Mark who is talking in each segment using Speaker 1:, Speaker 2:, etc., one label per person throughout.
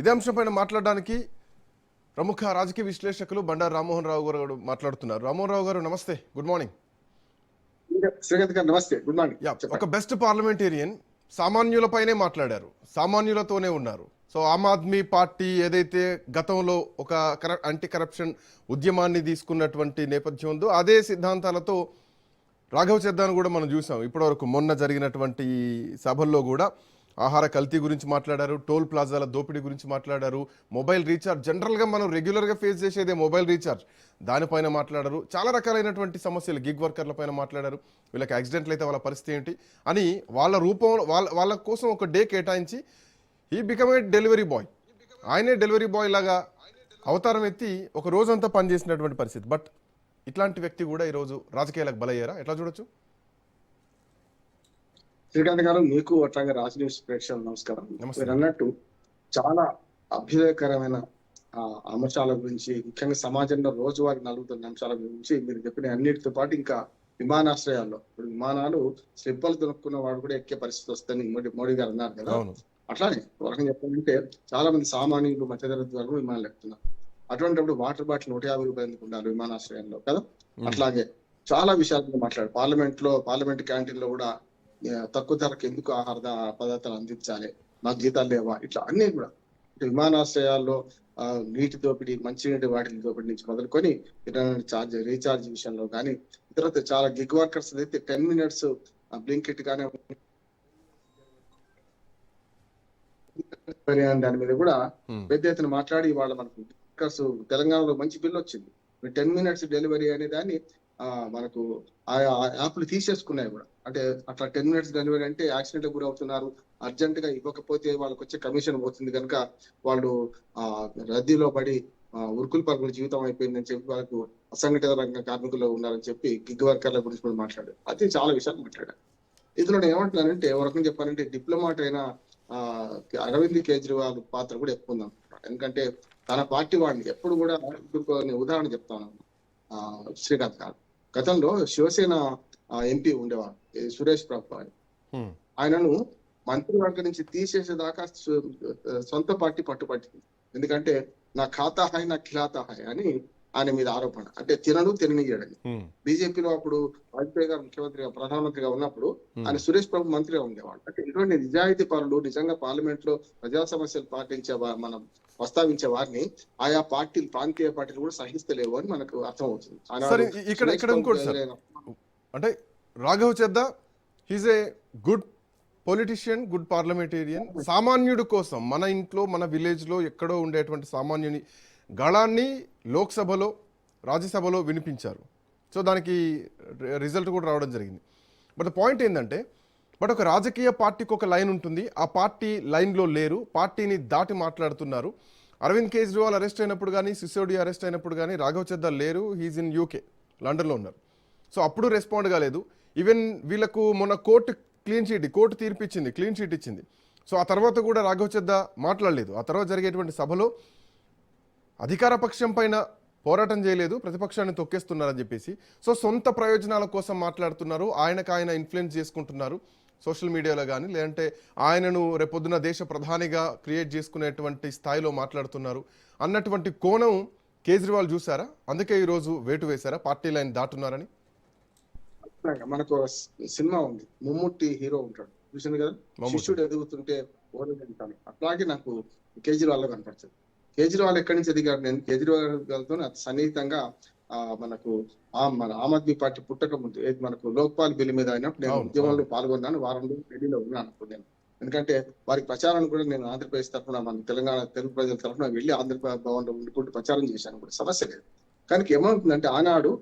Speaker 1: ఇదే అంశంపైన మాట్లాడడానికి ప్రముఖ రాజకీయ విశ్లేషకులు బండారు రామ్మోహన్ రావు గారు మాట్లాడుతున్నారు. రామ్మోహన్ రావు గారు నమస్తే, గుడ్ మార్నింగ్.
Speaker 2: శ్రీకాంత్ గారు నమస్తే, గుడ్ మార్నింగ్.
Speaker 1: ఒక బెస్ట్ పార్లమెంటేరియన్ సామాన్యులపైనే మాట్లాడారు, సామాన్యులతోనే ఉన్నారు. సో ఆమ్ ఆద్మీ పార్టీ ఏదైతే గతంలో ఒక యాంటీ కరప్షన్ ఉద్యమాన్ని తీసుకున్నటువంటి నేపథ్యం ఉందో అదే సిద్ధాంతాలతో రాఘవ్ చద్దాను కూడా మనం చూసాం. ఇప్పటివరకు మొన్న జరిగినటువంటి సభల్లో కూడా ఆహార కల్తీ గురించి మాట్లాడారు, టోల్ ప్లాజాల దోపిడీ గురించి మాట్లాడారు, మొబైల్ రీఛార్జ్ జనరల్గా మనం రెగ్యులర్గా ఫేస్ చేసేదే మొబైల్ రీఛార్జ్, దానిపైన మాట్లాడారు. చాలా రకాలైనటువంటి సమస్యలు, గిగ్ వర్కర్ల పైన మాట్లాడారు. వీళ్ళకి యాక్సిడెంట్లు అయితే వాళ్ళ పరిస్థితి ఏంటి అని వాళ్ళ రూపంలో వాళ్ళ కోసం ఒక డే కేటాయించి ఈ బికమ్ ఏ డెలివరీ బాయ్, ఆయనే డెలివరీ బాయ్ లాగా అవతారం ఎత్తి ఒక రోజంతా పనిచేసినటువంటి పరిస్థితి. బట్ ఇట్లాంటి వ్యక్తి కూడా ఈరోజు రాజకీయాలకు బలయ్యారా? ఎట్లా చూడొచ్చు?
Speaker 2: శ్రీకాంత్ గారు, మీకు అట్లాగే రాజ్ న్యూస్ ప్రేక్షకులు నమస్కారం. మీరు అన్నట్టు చాలా అభ్యుదయకరమైన అంశాల గురించి, ముఖ్యంగా సమాజంలో రోజువారీ నలుగుతున్న అంశాల గురించి మీరు చెప్పిన అన్నిటితో పాటు ఇంకా విమానాశ్రయాల్లో ఇప్పుడు విమానాలు స్లిప్పలు దొరుకున్న వాడు కూడా ఎక్కే పరిస్థితి వస్తుందని మోడీ గారు అన్నారు కదా. అట్లానే ఒక రకంగా చెప్పాలంటే చాలా మంది సామాన్యులు మధ్యతరగతి వరకు విమానాలు ఎక్కుతున్నారు. అటువంటిప్పుడు వాటర్ బాటిల్ 150 రూపాయలు ఎందుకు ఉండాలి విమానాశ్రయంలో కదా. అట్లాగే చాలా విషయాలు మాట్లాడు. పార్లమెంట్ క్యాంటీన్ లో కూడా తక్కువ ధరకు ఎందుకు ఆహార పదార్థాలు అందించాలి, మాకు జీతాలు లేవా, ఇట్లా అన్ని కూడా విమానాశ్రయాల్లో నీటి దోపిడీ, మంచినీటి వాటి దోపిడీ నుంచి మొదలుకొని రీఛార్జ్ విషయంలో కానీ ఇతర చాలా గిగ్ వర్కర్స్ అయితే 10 minutes బ్లింకిట్ కానీ దాని మీద కూడా పెద్ద ఎత్తున మాట్లాడి వాళ్ళ మనకు వర్కర్స్ తెలంగాణలో మంచి బిల్లు వచ్చింది. 10 minutes డెలివరీ అనే దాన్ని మనకు ఆ యాప్లు తీసేసుకున్నాయి కూడా. అంటే అట్లా 10 minutes డెలివరీ అంటే యాక్సిడెంట్ గురి అవుతున్నారు, అర్జెంట్ గా ఇవ్వకపోతే వాళ్ళకి వచ్చే కమిషన్ పోతుంది కనుక వాళ్ళు రద్దీలో పడి ఉరుకులు పరుగుల జీవితం అయిపోయిందని చెప్పి వాళ్ళకు అసంఘటిత రంగ కార్మికులు ఉన్నారని చెప్పి గిగ్ వర్కర్ల గురించి కూడా మాట్లాడారు. అది చాలా విషయాలు మాట్లాడారు. ఇందులో ఏమంటున్నానంటే ఒక రకంగా చెప్పాలంటే డిప్లొమాట్ అయిన అరవింద్ కేజ్రీవాల్ పాత్ర కూడా ఎక్కువ ఉందన్నమాట. ఎందుకంటే తన పార్టీ వాడిని ఎప్పుడు కూడా ఉదాహరణ చెప్తాను. శ్రీకాంత్ గారు గతంలో శివసేన ఎంపీ ఉండేవాడు సురేష్ ప్రభు అని, ఆయనను మంత్రివర్గం నుంచి తీసేసేదాకా సొంత పార్టీ పట్టుబట్టింది. ఎందుకంటే నా ఖాతా హాయ్ నా ఖిలాతా హాయ్ అని ఆయన మీద ఆరోపణ. అంటే తిననీయడని. బీజేపీలో అప్పుడు వాజ్పేయి గారు ముఖ్యమంత్రిగా ప్రధానమంత్రిగా ఉన్నప్పుడు ఆయన సురేష్ ప్రభు మంత్రిగా ఉండేవాడు. అంటే ఇటువంటి నిజాయితీ పరులు, నిజంగా పార్లమెంట్ లో ప్రజా సమస్యలు మనం ప్రస్తావించే వారిని ఆయా పార్టీలు, ప్రాంతీయ పార్టీలు కూడా సహిస్తలేవు అని మనకు అర్థం అవుతుంది.
Speaker 1: అంటే Raghav Chadha he's a good politician, good parliamentarian. సామాన్యుడి కోసం మన ఇంట్లో, మన విలేజ్ లో ఎక్కడో ఉండేటువంటి సామాన్యుని గళాన్ని లోక్సభలో, రాజ్యసభలో వినిపించారు. సో దానికి రిజల్ట్ కూడా రావడం జరిగింది. బట్ పాయింట్ ఏంటంటే, ఒక రాజకీయ పార్టీకి ఒక లైన్ ఉంటుంది, ఆ పార్టీ లైన్లో లేరు, పార్టీని దాటి మాట్లాడుతున్నారు. అరవింద్ కేజ్రీవాల్ అరెస్ట్ అయినప్పుడు కానీ, సిసోడియా అరెస్ట్ అయినప్పుడు కానీ రాఘవ్ చద్దా లేరు, హీజ్ ఇన్ యూకే, లండన్లో ఉన్నారు. సో అప్పుడు రెస్పాండ్ కాలేదు. ఈవెన్ వీళ్ళకు మొన్న కోర్టు తీర్పిచ్చింది, క్లీన్ షీట్ ఇచ్చింది. సో ఆ తర్వాత కూడా రాఘవ్ చద్దా మాట్లాడలేదు. ఆ తర్వాత జరిగేటువంటి సభలో అధికార పక్షం పైన పోరాటం చేయలేదు, ప్రతిపక్షాన్ని తొక్కేస్తున్నారని చెప్పేసి. సో సొంత ప్రయోజనాల కోసం మాట్లాడుతున్నారు, ఆయన ఇన్ఫ్లుయెన్స్ చేసుకుంటున్నారు సోషల్ మీడియాలో కానీ, లేదంటే ఆయనను రేపొద్దున దేశ ప్రధానిగా క్రియేట్ చేసుకునేటువంటి స్థాయిలో మాట్లాడుతున్నారు అన్నటువంటి కోణం కేజ్రీవాల్ చూసారా? అందుకే ఈరోజు వేటు వేశారా పార్టీ లైన్ దాటున్నారని?
Speaker 2: మనకు సినిమా ఉంది, మమ్ముట్టి హీరో ఉంటాడు, చూసింది కదా, శిష్యుడు ఎదుగుతుంటే ఓడిపోతాను. అట్లాగే నాకు కేజ్రీవాల్ కనపడుతుంది. కేజ్రీవాల్ ఎక్కడి నుంచి ఎదిగాడు? నేను కేజ్రీవాల్తో సన్నిహితంగా మనకు మన ఆమ్ ఆద్మీ పార్టీ పుట్టక ముందు మనకు లోక్పాల్ బిల్ మీద అయినప్పుడు నేను ఉద్యమంలో పాల్గొన్నాను, వారం రోజులు ఢిల్లీలో ఉన్నాను అప్పుడు నేను. ఎందుకంటే వారికి ప్రచారాన్ని కూడా నేను ఆంధ్రప్రదేశ్ తరఫున, మన తెలంగాణ తెలుగు ప్రజల తరఫున వెళ్ళి ఆంధ్రప్రదేశ్ భవన్లో ఉండుకుంటూ ప్రచారం చేశాను కూడా, సమస్య లేదు. కానీ ఏమవుతుందంటే ఆనాడు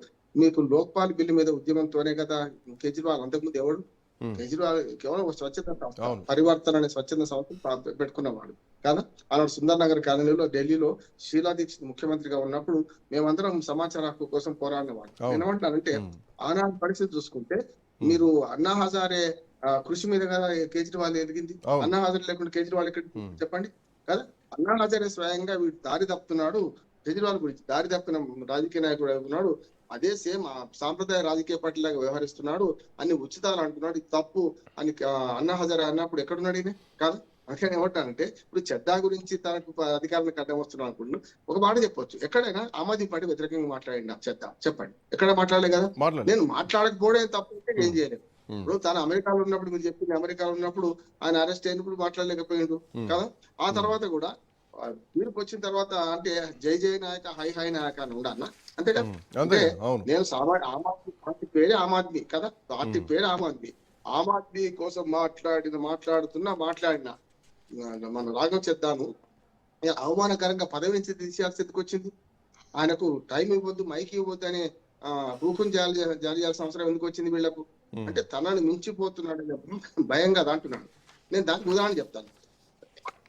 Speaker 2: మీకు లోక్పాల్ బిల్లు మీద ఉద్యమంతోనే కదా కేజ్రీవాల్, అంతకుముందు ఎవడు కేజ్రీవాల్ కేవలం స్వచ్ఛత పరివర్తన అనే స్వచ్ఛంద సంస్థ పెట్టుకున్నవాడు కదా. ఆనాడు సుందర్ నగర్ కాలనీలో ఢిల్లీలో షీలా దీక్షిత్ ముఖ్యమంత్రిగా ఉన్నప్పుడు మేమందరం సమాచార హక్కు కోసం పోరాడినవాడు. ఏమంటానంటే ఆనాడు పరిస్థితి చూసుకుంటే మీరు అన్నా హజారే కృషి మీద కదా కేజ్రీవాల్ ఎదిగింది. అన్నా హజారే లేకుండా కేజ్రీవాల్ ఎక్కడ చెప్పండి కదా. అన్నా హజారే స్వయంగా వీడు దారి తప్పుతున్నాడు, కేజ్రీవాల్ గురించి దారి తప్పిన రాజకీయ నాయకుడు ఉన్నాడు, అదే సేమ్ సాంప్రదాయ రాజకీయ పార్టీ లాగా వ్యవహరిస్తున్నాడు, అన్ని ఉచితాలు అంటున్నాడు, ఇది తప్పు అని అన్నా హజారే అన్నప్పుడు ఎక్కడున్నాడు ఈయన కాదు. అందుకని ఏమంటానంటే ఇప్పుడు చెడ్డా గురించి తనకు అధికారానికి అడ్డం వస్తున్నాను అనుకుంటున్నాను. ఒక మాట చెప్పొచ్చు, ఎక్కడైనా ఆమ్ ఆద్మీ పార్టీ వ్యతిరేకంగా మాట్లాడినా చెడ్డ చెప్పండి, ఎక్కడ మాట్లాడలే కదా.
Speaker 1: మాట్లాడు.
Speaker 2: నేను మాట్లాడకపోవడం తప్పు అంటే ఏం చేయలేదు. ఇప్పుడు తను అమెరికాలో ఉన్నప్పుడు మీరు చెప్పింది, అమెరికాలో ఉన్నప్పుడు ఆయన అరెస్ట్ అయినప్పుడు మాట్లాడలేకపోయిండు కదా. ఆ తర్వాత కూడా తీర్పు వచ్చిన తర్వాత అంటే జై జై నాయక హై హై నాయక అని ఉండాలన్నా అంతే కదా. అంటే నేను ఆమ్ ఆద్మీ పార్టీ పేరే ఆమ్ ఆద్మీ కదా, పార్టీ పేరు ఆమ్ ఆద్మీ. ఆమ్ ఆద్మీ కోసం మాట్లాడిన మన రాఘవ్ చెద్దాను అవమానకరంగా పదవి నుంచి తీసేయాల్సి ఎందుకు వచ్చింది? ఆయనకు టైం ఇవ్వద్దు, మైక్ ఇవ్వద్దు అనే హుకుం జారీ చేయాల్సిన అవసరం ఎందుకు వచ్చింది వీళ్లకు? అంటే తనని మించిపోతున్నాడు భయం కదా అంటున్నాడు. నేను దానికి ఉదాహరణ చెప్తాను.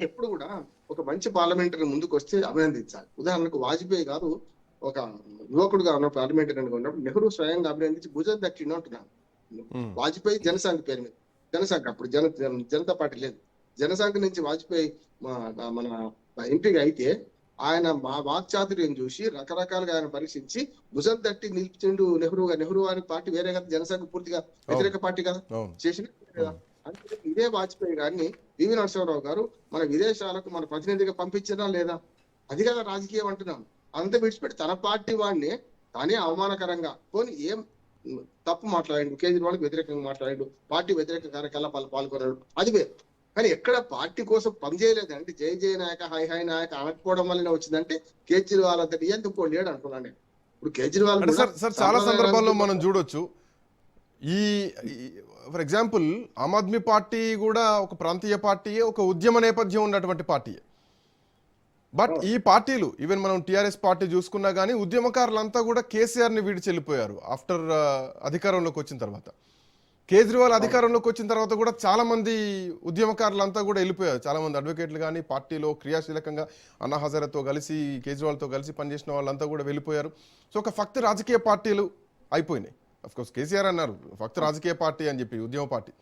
Speaker 2: ఎప్పుడు కూడా ఒక మంచి పార్లమెంటరీ ముందుకు వస్తే అభినందించాలి. ఉదాహరణకు వాజ్పేయి గారు ఒక యువకుడుగా ఉన్న పార్లమెంటరీ ఉన్నప్పుడు నెహ్రూ స్వయంగా అభినందించి భుజం దక్కిండు అంటున్నాను. వాజ్పేయి జనసంఘ్ పేరు మీద, జనసంఘ్ అప్పుడు జనతా పార్టీ లేదు, జనసంఘ్ నుంచి వాజ్పేయి మన ఎంపీగా అయితే ఆయన మా వాక్చాతుర్యం చూసి రకరకాలుగా ఆయన పరీక్షించి భుజం తట్టి నిలిచిండు నెహ్రూ వారి పార్టీ వేరే కదా, జనసంఘ్ పూర్తిగా వ్యతిరేక పార్టీ కదా చేసిన. అంటే ఇదే వాజ్పేయి గారిని పివి నరసింహారావు గారు మన విదేశాలకు మన ప్రతినిధిగా పంపించడా లేదా? అది కదా రాజకీయం అంటున్నాం. అంత విడిచిపెట్టి తన పార్టీ వాడిని తానే అవమానకరంగా పోనీ ఏం తప్పు మాట్లాడాడు, కేజ్రీవాల్కి వ్యతిరేకంగా మాట్లాడాడు, పార్టీ వ్యతిరేక కార్యకలాపాలు పాల్గొన్నాడు, అది వేరు. కానీ ఎక్కడ పార్టీ కోసం పనిచేయలేదు. అంటే జై జయ నాయక హై హై నాయక అనకపోవడం వల్లనే వచ్చిందంటే కేజ్రీవాల్ అంతటి ఎందుకు లేడు అనుకున్నాను నేను. ఇప్పుడు కేజ్రీవాల్
Speaker 1: చాలా సందర్భాల్లో మనం చూడొచ్చు. ఈ ఫర్ ఎగ్జాంపుల్ ఆమ్ ఆద్మీ పార్టీ కూడా ఒక ప్రాంతీయ పార్టీయే, ఒక ఉద్యమ నేపథ్యం ఉన్నటువంటి పార్టీయే. బట్ ఈ పార్టీలు ఈవెన్ మనం టీఆర్ఎస్ పార్టీ చూసుకున్నా కానీ ఉద్యమకారులంతా కూడా కేసీఆర్ని వీడిచి వెళ్ళిపోయారు ఆఫ్టర్ అధికారంలోకి వచ్చిన తర్వాత. కేజ్రీవాల్ అధికారంలోకి వచ్చిన తర్వాత కూడా చాలా మంది ఉద్యమకారులంతా కూడా వెళ్ళిపోయారు. చాలా మంది అడ్వకేట్లు కానీ పార్టీలో క్రియాశీలకంగా అన్నా హజారేతో కలిసి కేజ్రీవాల్తో కలిసి పనిచేసిన వాళ్ళంతా కూడా వెళ్ళిపోయారు. సో ఒక ఫక్త్ రాజకీయ పార్టీలు అయిపోయినాయి. అఫ్కోర్స్ కేసీఆర్ అన్నారు ఫక్త్ రాజకీయ పార్టీ అని చెప్పి ఉద్యమ పార్టీ.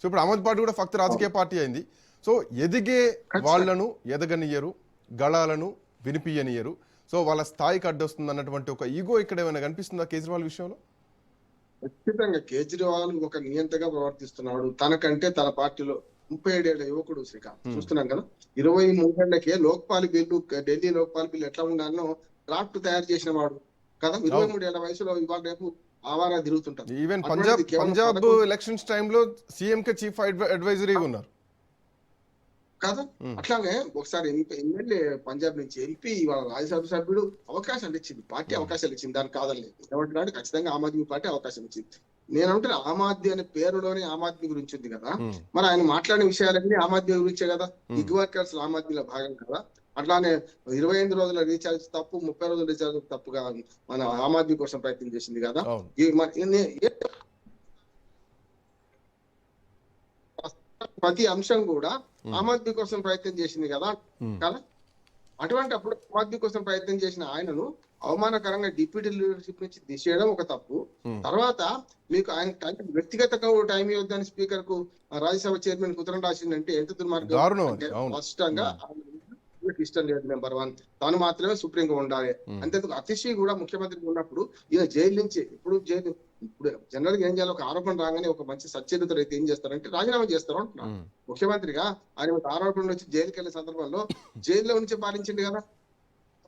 Speaker 1: సో ఇప్పుడు ఆమ్ ఆద్మీ పార్టీ కూడా ఫక్త్ రాజకీయ పార్టీ అయింది. సో ఎదిగే వాళ్లను ఎదగనియరు, గళాలను వినిపియనియరు. సో వాళ్ళ స్థాయికి అడ్డొస్తుంది అన్నటువంటి ఒక ఈగో ఇక్కడ ఏమైనా కనిపిస్తుందా కేజ్రీవాల్ విషయంలో?
Speaker 2: ఖచ్చితంగా కేజ్రీవాల్ ఒక నియంతగా ప్రవర్తిస్తున్నాడు. తనకంటే తన పార్టీలో 37 ఏళ్ల యువకుడు శ్రీకాంత్ చూస్తున్నాం కదా, 23 ఏళ్లకే లోక్పాల్ బిల్లు, ఢిల్లీ లోక్పాల్ బిల్లు ఎట్లా ఉండాలో డ్రాఫ్ట్ తయారు చేసిన వాడు కదా. 23 ఏళ్ల వయసులో ఇవాళ రేపు ఆవారా తిరుగుతుంటారు.
Speaker 1: ఈవెన్ పంజాబ్ ఎలక్షన్స్ టైంలో సీఎం కే చీఫ్ అడ్వైజరీగా ఉన్నారు
Speaker 2: కదా. అట్లాగే ఒకసారి ఎమ్మెల్యే పంజాబ్ నుంచి ఎంపీ వాళ్ళ రాజ్యసభ సభ్యుడు అవకాశాలు ఇచ్చింది, పార్టీ అవకాశాలు ఇచ్చింది, దానికి కాదలేదు. ఏమంటున్నాడు? ఖచ్చితంగా ఆమ్ ఆద్మీ పార్టీ అవకాశం ఇచ్చింది. నేనంటే ఆమ్ ఆద్మీ అనే పేరులోనే ఆమ్ ఆద్మీ గురించి ఉంది కదా, మరి ఆయన మాట్లాడిన విషయాలన్నీ ఆమ్ ఆద్మీ గురించే కదా. గిగ్ వర్కర్స్ ఆమ్ ఆద్మీలో భాగం కదా. అట్లానే 25 రోజుల రీఛార్జ్ తప్పు, 30 రోజుల రీఛార్జ్ తప్పుగా మన ఆమ్ ఆద్మీ కోసం ప్రయత్నం చేసింది కదా. ప్రతి అంశం కూడా ఆమ్ ఆద్మీ కోసం ప్రయత్నం చేసింది కదా కదా. అటువంటి అప్పుడు ఆమ్ ఆద్మీ కోసం ప్రయత్నం చేసిన ఆయనను అవమానకరంగా డిప్యూటీ లీడర్షిప్ నుంచి తీసేయడం ఒక తప్పు. తర్వాత మీకు ఆయన వ్యక్తిగతంగా టైం ఇవ్వద్దని స్పీకర్ కు రాజ్యసభ చైర్మన్ ఉత్తరం రాసిందంటే ఎంత దుర్మార్గం. స్పష్టంగా ఇష్టం లేదు. నెంబర్ 1 తాను మాత్రమే సుప్రీంగా ఉండాలి. అంతేందుకు అతిశీ కూడా ముఖ్యమంత్రి ఉన్నప్పుడు ఈయన జైలు నుంచి ఇప్పుడు జనరల్ గా ఏం చేయాలి, ఒక ఆరోపణ రాగానే ఒక మంచి సచ్చేతుడు అయితే ఏం చేస్తారంటే రాజీనామా చేస్తారు అంటున్నారు. ముఖ్యమంత్రిగా ఆయన ఆరోపణలు వచ్చి జైలుకి వెళ్ళే సందర్భంలో జైల్లో నుంచి పాలించింది కదా.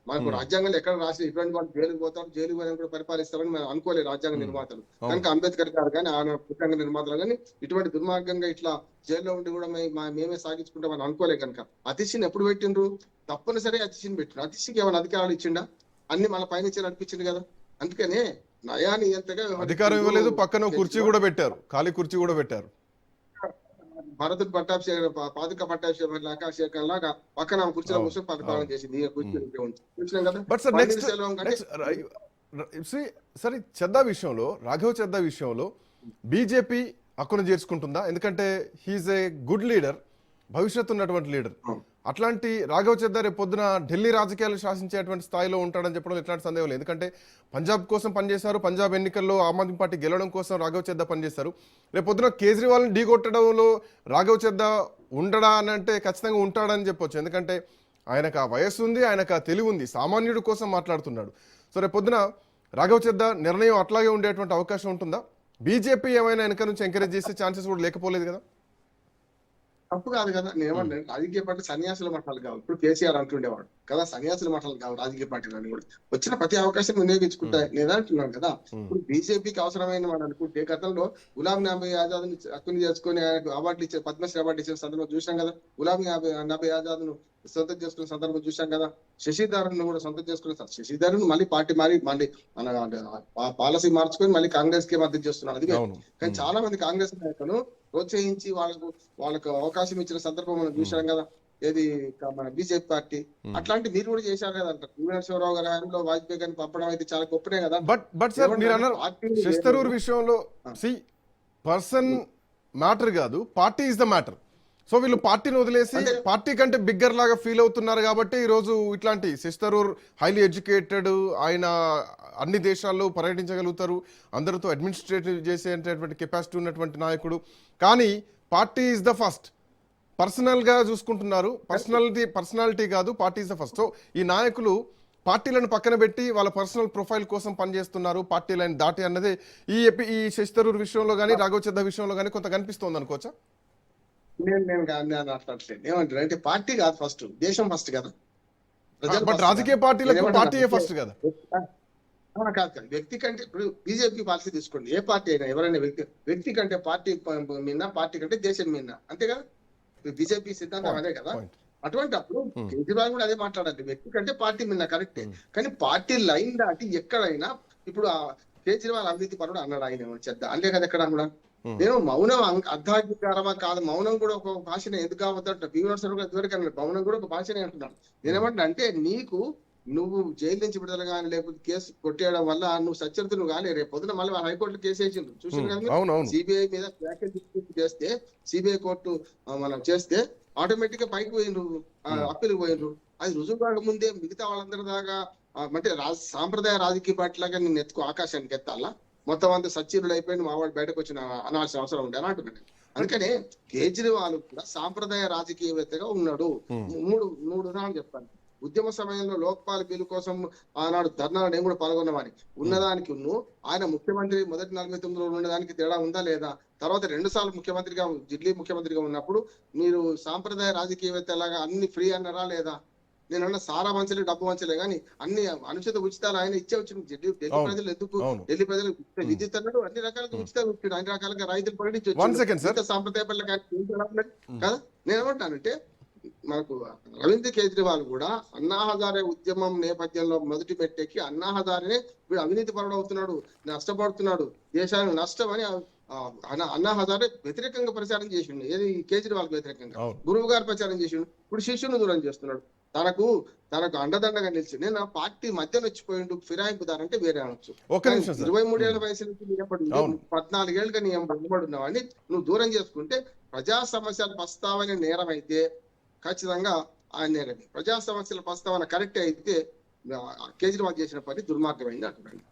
Speaker 2: మనకు రాజ్యాంగంలో ఎక్కడ రాసి ఇటువంటి వాళ్ళు జైలుకు పోతారు, జైలు కూడా పరిపాలిస్తారని మనం అనుకోలేదు రాజ్యాంగ నిర్మాతలు. కనుక అంబేద్కర్ గారు కానీ ఆయన పుట్టాంగ నిర్మాతలు కానీ ఇటువంటి దుర్మార్గంగా ఇట్లా జైల్లో ఉండి కూడా మేమే సాగించుకుంటామని అనుకోలే. కనుక అతిశిని ఎప్పుడు పెట్టిండ్రు? తప్పనిసరి అతిశిని పెట్టిండ్రు. అతిశికి ఏమైనా అధికారాలు ఇచ్చిండా? అన్ని మన పైన నడిపించింది కదా. అందుకనే నయాన్ని ఎంతగా
Speaker 1: అధికారం ఇవ్వలేదు, పక్కన కుర్చీ కూడా పెట్టారు, ఖాళీ కుర్చీ కూడా పెట్టారు.
Speaker 2: భారతుడు పట్టాభిషేకం పాదుక పట్టాభిషేకం శేఖర్ లాగా పక్కన కుర్చీలో కూర్చొని పరిపాలన చేసింది. చూసినాం కదా.
Speaker 1: సరే చెద్దా విషయంలో, రాఘవ్ చెద్దా విషయంలో బీజేపీ హక్కును చేర్చుకుంటుందా? ఎందుకంటే హీఈస్ ఏ గుడ్ లీడర్, భవిష్యత్తు ఉన్నటువంటి లీడర్. అట్లాంటి రాఘవ్ చెద్దా రేపు పొద్దున ఢిల్లీ రాజకీయాలు శాసించేటువంటి స్థాయిలో ఉంటాడని చెప్పడం ఎట్లాంటి సందేహం లేదు. ఎందుకంటే పంజాబ్ కోసం పనిచేశారు, పంజాబ్ ఎన్నికల్లో ఆమ్ ఆద్మీ పార్టీ గెలవడం కోసం రాఘవ్ చెద్దా పనిచేశారు. రేపు పొద్దున కేజ్రీవాల్ని ఢీకొట్టడంలో రాఘవ్ చెద్దా ఉండడా అని అంటే ఖచ్చితంగా ఉంటాడని చెప్పొచ్చు. ఎందుకంటే ఆయనకు ఆ వయస్సు ఉంది, ఆయనకు ఆ తెలివి ఉంది, సామాన్యుడి కోసం మాట్లాడుతున్నాడు. సో రేపు పొద్దున రాఘవ్ చెద్దా నిర్ణయం అట్లాగే ఉండేటువంటి అవకాశం ఉంటుందా? బీజేపీ ఏమైనా వెనక నుంచి ఎంకరేజ్ చేసే ఛాన్సెస్ కూడా లేకపోలేదు కదా.
Speaker 2: తప్పు కాదు కదా. నేను ఏమన్నా రాజకీయ పార్టీ సన్యాసుల మఠాలు కావు. ఇప్పుడు కేసీఆర్ అంటుండేవాడు కదా, సన్యాసుల మఠాలు కావు రాజకీయ పార్టీలు అని కూడా. వచ్చిన ప్రతి అవకాశం వినియోగించుకుంటా నేను అంటున్నాను కదా. ఇప్పుడు బీజేపీకి అవసరమైన వాడు అనుకుంటే గతంలో గులాం నబీ ఆజాద్ ని హక్కుని చేసుకుని ఆయనకు అవార్డులు ఇచ్చే, పద్మశ్రీ అవార్డు ఇచ్చిన సందర్భం చూసాం కదా. గులాం నబీ ఆజాద్ ను సొంతం చేసుకునే సందర్భం చూసాం కదా. శశిధరన్ ను కూడా సొంతం చేసుకునే, శశిధరన్ మళ్ళీ పార్టీ మళ్ళీ మన పాలసీ మార్చుకొని మళ్ళీ కాంగ్రెస్ కి మద్దతు చేస్తున్నారు. అది కానీ చాలా మంది కాంగ్రెస్ నాయకులు ప్రోత్సహించి వాళ్ళకు అవకాశం ఇచ్చిన సందర్భం మనం చూసాం కదా. ఏది మన బీజేపీ పార్టీ అట్లాంటి మీరు కూడా చేశారు కదా. నరసింహరావు గారి హయాంలో వాజ్పేయి గారిని పంపడం అయితే చాలా గొప్పనే కదా.
Speaker 1: బట్ సార్ మీరు అన్నారు శస్తరూర్ విషయంలో పర్సన్ మ్యాటర్ కాదు, party is the matter. So వీళ్ళు పార్టీని వదిలేసి పార్టీ కంటే బిగ్గర్ లాగా ఫీల్ అవుతున్నారు కాబట్టి ఈ రోజు ఇట్లాంటి శస్తరూర్ హైలీ ఎడ్యుకేటెడ్, ఆయన అన్ని దేశాల్లో పర్యటించగలుగుతారు, అందరితో అడ్మినిస్ట్రేటివ్ చేసేటటువంటి కెపాసిటీ ఉన్నటువంటి నాయకుడు. కానీ పార్టీ ఈజ్ ద ఫస్ట్, పర్సనల్గా చూసుకుంటున్నారు. పర్సనాలిటీ కాదు, party is the first. So ఈ నాయకులు పార్టీలను పక్కన పెట్టి వాళ్ళ పర్సనల్ ప్రొఫైల్ కోసం పనిచేస్తున్నారు, పార్టీ లైన్ దాటి అన్నది ఈ శశిథరూర్ విషయంలో కానీ రాఘవ్ చద్దా విషయంలో కానీ కొంత కనిపిస్తోంది అనుకోవచ్చా?
Speaker 2: నేను అట్లట్లేదు. ఏమంటారు అంటే పార్టీ కాదు ఫస్ట్, దేశం ఫస్ట్ కదా.
Speaker 1: బట్ రాజకీయ పార్టీలకు పార్టీయే ఫస్ట్ కదా.
Speaker 2: కాదు, వ్యక్తి కంటే ఇప్పుడు బీజేపీ పాలసీ తీసుకోండి, ఏ పార్టీ అయినా ఎవరైనా వ్యక్తి కంటే పార్టీ మీద, పార్టీ కంటే దేశం మీద, అంతే కదా. బీజేపీ సిద్ధాంతం అదే కదా. అటువంటి అప్పుడు కేజ్రీవాల్ కూడా అదే మాట్లాడాలి, వ్యక్తి కంటే పార్టీ మీద కరెక్టే. కానీ పార్టీ లైన్ దాటి ఎక్కడైనా ఇప్పుడు కేజ్రీవాల్ అవినీతి పరుడు అన్నాడు, ఆయన చెద్ద అంతే కదా. ఎక్కడ కూడా నేను మౌనం అర్ధాంగీకారమా కాదు, మౌనం కూడా ఒక భాషనే ఎందుకు కావద్దంట. ఇదివరకు మౌనం కూడా ఒక భాషనే అంటున్నాను. నేనేమంటున్నా అంటే నువ్వు జైలు నుంచి విడుదల కానీ లేకపోతే కేసు కొట్టేయడం వల్ల నువ్వు సత్యర్థి నువ్వు కానీ రేపు పొద్దున మళ్ళీ హైకోర్టులో కేసు వేసిండ్రు చూసిన కదా. సిబిఐ మీద వ్యాఖ్యలు చేస్తే సిబిఐ కోర్టు మనం చేస్తే ఆటోమేటిక్ గా పైకి పోయిండ్రు, అప్పీల్ పోయిండ్రు. అది రుజువు కాకముందే మిగతా వాళ్ళందరి దాకా అంటే సాంప్రదాయ రాజకీయ పార్టీ లాగా నేను ఎత్తుకు ఆకాశానికి ఎత్తాలా, మొత్తం అంతా సచ్చీరులు అయిపోయింది మా వాడు బయటకు వచ్చిన అనాల్సిన అవసరం ఉండే అని అంటున్నాను. అందుకనే కేజ్రీవాల్ కూడా సాంప్రదాయ రాజకీయవేత్తగా ఉన్నాడు. మూడు ఉదాహరణలు చెప్తాను. ఉద్యమ సమయంలో లోక్పాల్ బిల్లు కోసం ఆనాడు ధర్నాలు నేను కూడా పాల్గొన్నవాని. ఉన్నదానికి ఆయన ముఖ్యమంత్రి మొదటి 49 రోజులు ఉన్నదానికి తేడా ఉందా లేదా? తర్వాత 2 సార్లు ముఖ్యమంత్రిగా, ఢిల్లీ ముఖ్యమంత్రిగా ఉన్నప్పుడు మీరు సాంప్రదాయ రాజకీయవేత్తలాగా అన్ని ఫ్రీ అన్నారా లేదా? నేనన్నా సారా మంచలే డబ్బు మంచలే కానీ అన్ని అనుచిత ఉచితాలు ఆయన ఇచ్చే వచ్చిన ఢిల్లీ ప్రజలు ఎందుకు, ఢిల్లీ ప్రజలు విద్యుత్ అన్నాడు, అన్ని రకాలుగా ఉచితంగా ఇచ్చాడు, అన్ని రకాలుగా రైతులు ప్రకటించి సాంప్రదాయ పనులు కదా. నేనేమంటానంటే మనకు అరవింద్ కేజ్రీవాల్ కూడా అన్నా హజారే ఉద్యమం నేపథ్యంలో మొదటి పెట్టెక్కి అన్నా హజారే వీడు అవినీతి పరుడు అవుతున్నాడు, నష్టపడుతున్నాడు, దేశానికి నష్టం అని అన్నా హజారే వ్యతిరేకంగా ప్రచారం చేసిండు. ఏది కేజ్రీవాల్ వ్యతిరేకంగా గురువు గారు ప్రచారం చేసిండు. ఇప్పుడు శిష్యుని దూరం చేస్తున్నాడు. తనకు అండదండగా నిలిచి నేను పార్టీ మధ్యలో వచ్చిపోయిండు ఫిరాయింపుదారంటే వేరే అనొచ్చు. 23 ఏళ్ల వయసు నుంచి 14 ఏళ్ళుగా నీ నిలబడున్నావని నువ్వు దూరం చేసుకుంటే ప్రజా సమస్యల ప్రస్తావన నేరం అయితే ఖచ్చితంగా ఆయన నేరమే. ప్రజా సమస్యల ప్రస్తావన కరెక్ట్ అయితే కేజ్రీవాల్ చేసిన పని దుర్మార్గమైంది అంటున్నాను.